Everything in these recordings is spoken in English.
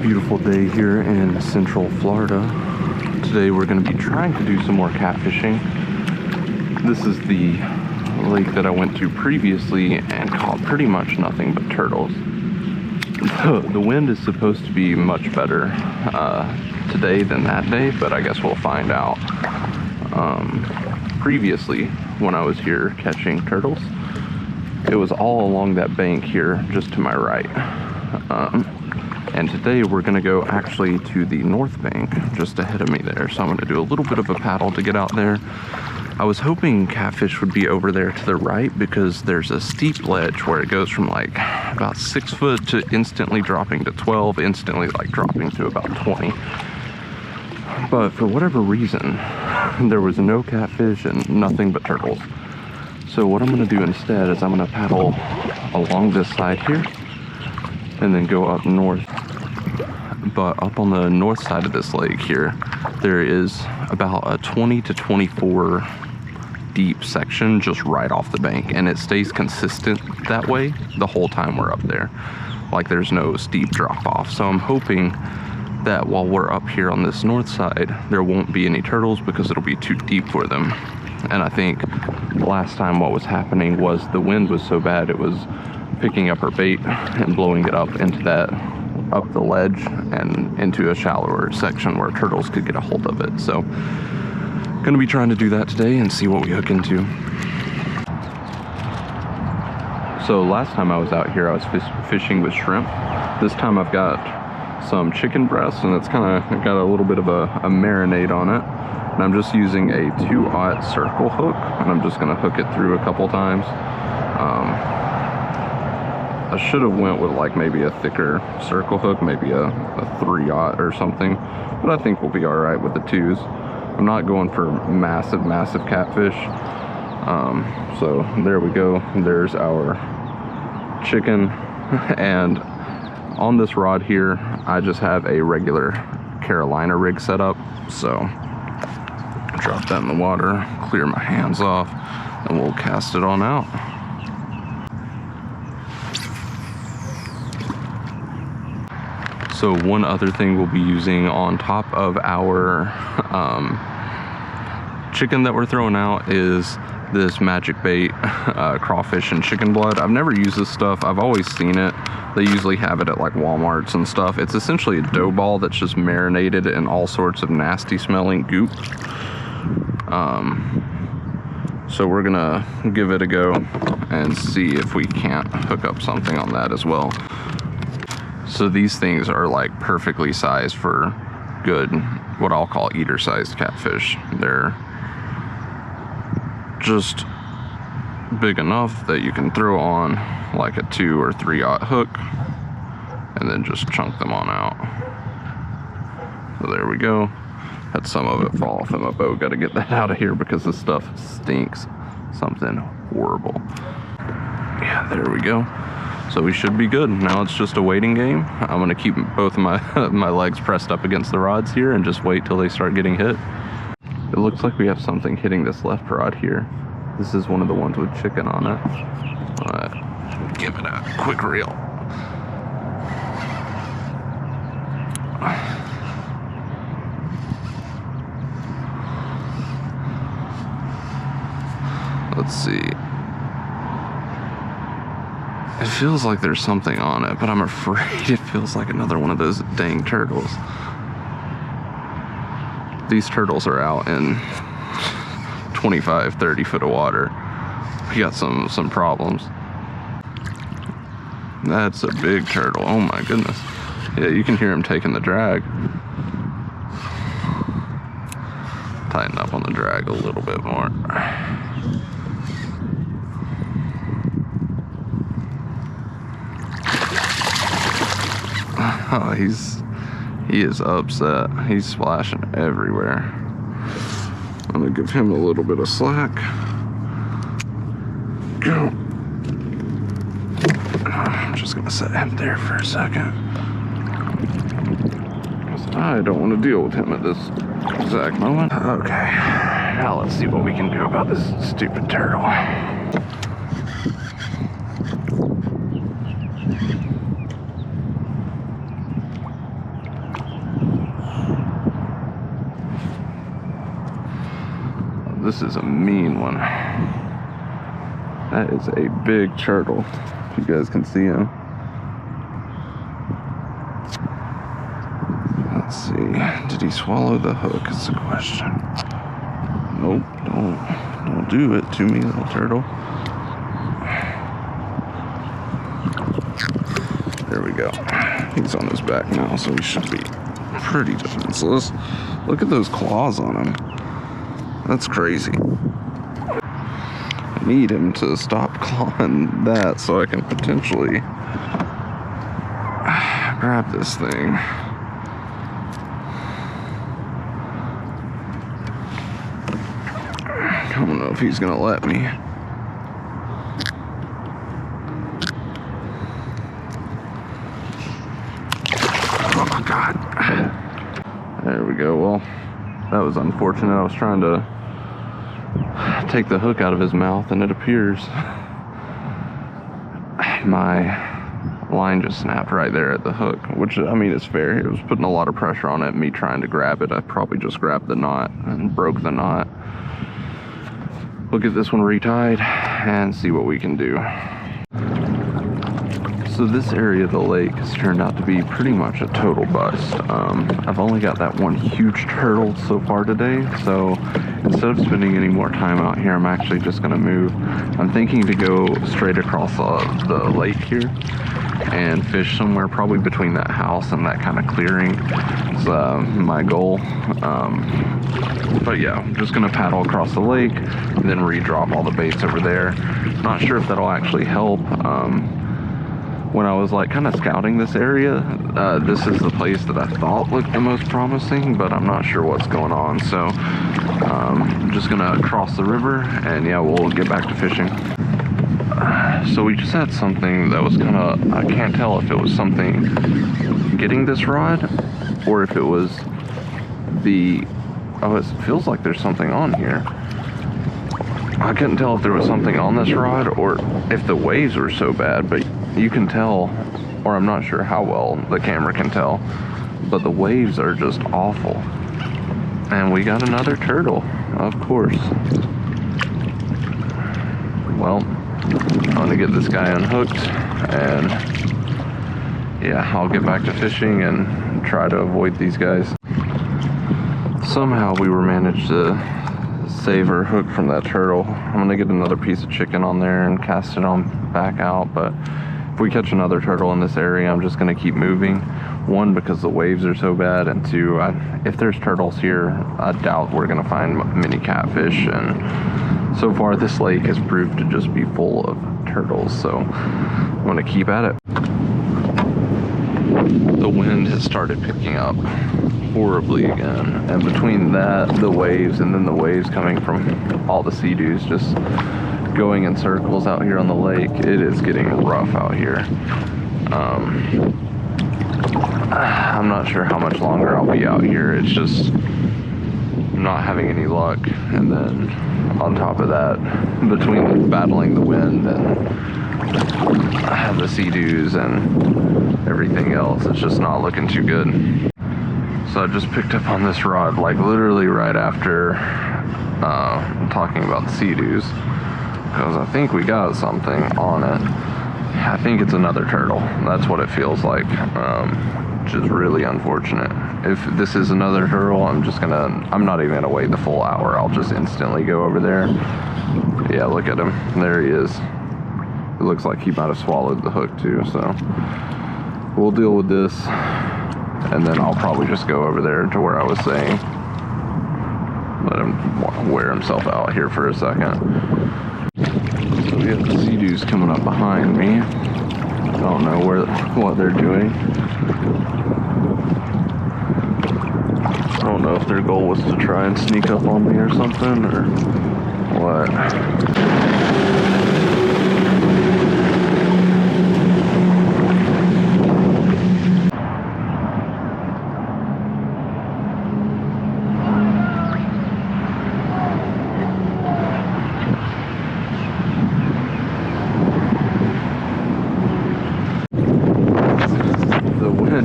Beautiful day here in Central Florida. Today we're going to be trying to do some more catfishing. This is the lake that I went to previously and caught pretty much nothing but turtles. The wind is supposed to be much better today than that day, but I guess we'll find out. Previously, when I was here catching turtles, it was all along that bank here just to my right. And today we're going to go actually to the north bank just ahead of me there, so I'm going to do a little bit of a paddle to get out there. I was hoping catfish would be over there to the right because there's a steep ledge where it goes from like about 6 foot to instantly dropping to 12, instantly like dropping to about 20. But for whatever reason, there was no catfish and nothing but turtles. So what I'm going to do instead is I'm going to paddle along this side here and then go up north. But up on the north side of this lake here, there is about a 20 to 24 deep section just right off the bank, and it stays consistent that way the whole time we're up there. Like there's no steep drop off. So I'm hoping that while we're up here on this north side, there won't be any turtles because it'll be too deep for them. And I think last time what was happening was the wind was so bad it was picking up our bait and blowing it up the ledge and into a shallower section where turtles could get a hold of it. So gonna be trying to do that today and see what we hook into. So last time I was out here I was fishing with shrimp. This time I've got some chicken breast and it's kind of got a little bit of a marinade on it. And I'm just using a 2/0 circle hook, and I'm just gonna hook it through a couple times. I should have went with like maybe a thicker circle hook, maybe a 3/0 or something, but I think we'll be all right with the 2s. I'm not going for massive catfish. So there we go. There's our chicken, and on this rod here, I just have a regular Carolina rig set up. So drop that in the water, clear my hands off, and we'll cast it on out. So one other thing we'll be using on top of our chicken that we're throwing out is this Magic bait, crawfish and chicken blood. I've never used this stuff. I've always seen it. They usually have it at like Walmarts and stuff. It's essentially a dough ball that's just marinated in all sorts of nasty smelling goop. So we're gonna give it a go and see if we can't hook up something on that as well. So these things are like perfectly sized for good, what I'll call eater sized catfish. They're just big enough that you can throw on like a 2 or 3/0 hook and then just chunk them on out. So there we go. Had some of it fall off in my boat. Got to get that out of here because this stuff stinks. Something horrible. Yeah, there we go. So we should be good. Now it's just a waiting game. I'm gonna keep both of my legs pressed up against the rods here and just wait till they start getting hit. It looks like we have something hitting this left rod here. This is one of the ones with chicken on it. All right, give it a quick reel. Let's see. It feels like there's something on it, but I'm afraid it feels like another one of those dang turtles. These turtles are out in 25, 30 foot of water. We got some problems. That's a big turtle. Oh my goodness. Yeah, you can hear him taking the drag. Tighten up on the drag a little bit more. Oh, he is upset. He's splashing everywhere. I'm gonna give him a little bit of slack. Go. I'm just gonna set him there for a second, because I don't want to deal with him at this exact moment. Okay, now let's see what we can do about this stupid turtle. this is a mean one. That is a big turtle. If you guys can see him. Let's see. Did he swallow the hook? Is the question. Nope. Don't do it to me, little turtle. There we go. He's on his back now, so he should be pretty defenseless. Look at those claws on him. That's crazy. I need him to stop clawing that so I can potentially grab this thing. I don't know if he's gonna let me. Oh God. There we go. Well, that was unfortunate. I was trying to take the hook out of his mouth, and it appears my line just snapped right there at the hook, which, I mean, is fair. It was putting a lot of pressure on it. Me trying to grab it, I probably just grabbed the knot and broke the knot. We'll get this one retied and see what we can do. So this area of the lake has turned out to be pretty much a total bust. I've only got that one huge turtle so far today, so instead of spending any more time out here, I'm actually just gonna move. I'm thinking to go straight across the lake here and fish somewhere probably between that house and that kind of clearing. Is my goal. But yeah, I'm just gonna paddle across the lake and then re-drop all the baits over there. Not sure if that'll actually help. When I was like kind of scouting this area, this is the place that I thought looked the most promising, but I'm not sure what's going on. So I'm just gonna cross the river and yeah, we'll get back to fishing. So we just had something that was kind of, I can't tell if it was something getting this rod or if it was the, oh, it feels like there's something on here. I couldn't tell if there was something on this rod or if the waves were so bad, but you can tell, or I'm not sure how well the camera can tell, but the waves are just awful. And we got another turtle, of course. Well, I'm gonna get this guy unhooked and yeah, I'll get back to fishing and try to avoid these guys. Somehow we were managed to save our hook from that turtle. I'm gonna get another piece of chicken on there and cast it on back out, but if we catch another turtle in this area, I'm just gonna keep moving. One, because the waves are so bad, and two, if there's turtles here, I doubt we're gonna find many catfish, and so far this lake has proved to just be full of turtles, so I'm gonna keep at it. The wind has started picking up horribly again, and between that, the waves, and then the waves coming from all the sea-doos just going in circles out here on the lake, it is getting rough out here. I'm not sure how much longer I'll be out here. It's just not having any luck, and then on top of that, between battling the wind and the sea-doos and everything else, it's just not looking too good. So I just picked up on this rod like literally right after talking about the sea-doos, because I think we got something on it. I think it's another turtle. That's what it feels like, which is really unfortunate. If this is another turtle, I'm not even gonna wait the full hour. I'll just instantly go over there. Yeah, look at him. There he is. It looks like he might have swallowed the hook too, so we'll deal with this. And then I'll probably just go over there to where I was saying. Let him wear himself out here for a second. So we have the sea-doos coming up behind me. I don't know what they're doing. I don't know if their goal was to try and sneak up on me or something, or what.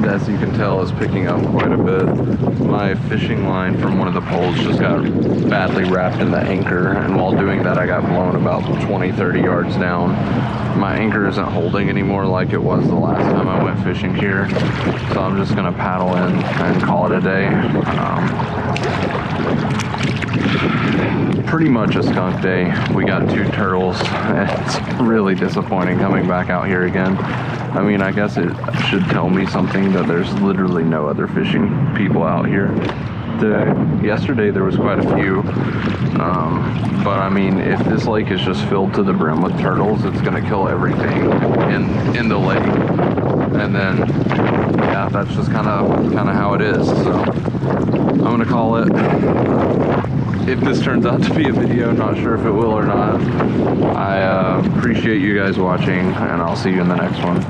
As you can tell, is picking up quite a bit. My fishing line from one of the poles just got badly wrapped in the anchor, and while doing that I got blown about 20-30 yards down. My anchor isn't holding anymore like it was the last time I went fishing here, so I'm just gonna paddle in and call it a day. Pretty much a skunk day. We got 2 turtles. It's really disappointing coming back out here again. I mean, I guess it should tell me something that there's literally no other fishing people out here. Yesterday there was quite a few, but I mean, if this lake is just filled to the brim with turtles, it's gonna kill everything in the lake. And then, yeah, that's just kind of how it is. So I'm gonna call it. If this turns out to be a video, not sure if it will or not. I appreciate you guys watching, and I'll see you in the next one.